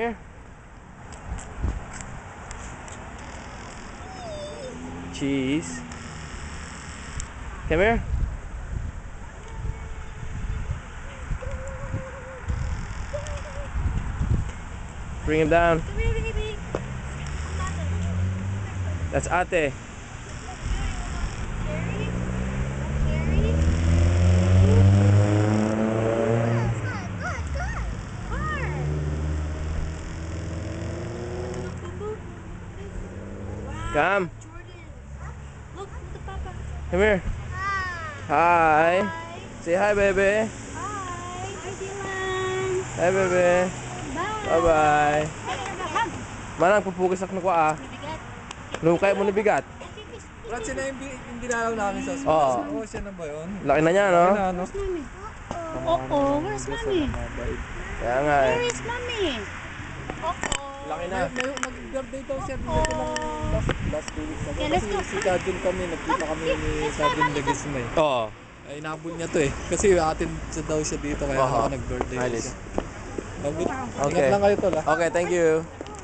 Here. Cheese. Come here. Bring him down. Come here, baby. That's Ate. Cherry? Cherry? Come. Jordan. Look, the papa. Come here. Hi. Say hi, baby. Hi. Hi, Dylan. Hi, baby. Bye. Bye-bye. Hug. Manang pupugis ako ng kuha. Nabigat. Lukay mo na bigat. Brad, siya na yung dinalaw namin sa hospital. Oo. Oo, siya na ba yun? Laki na niya, no? Ano, ano? Mommy. Uh-oh, where's mommy? Kaya nga eh. Where is mommy? Uh-oh. Laki na. Nag-birthday daw siya dito lang last 2 weeks ago. Yeah, let's Kasi go. si Kajun kami, nagkita kami ni Kajun Legasme. Oo. Ay, inabol niya to eh. Kasi atin siya daw siya dito, kaya Aha. ako nag-birthday Alis. siya. Ingat Okay. lang kayo tol ah. Okay, thank you.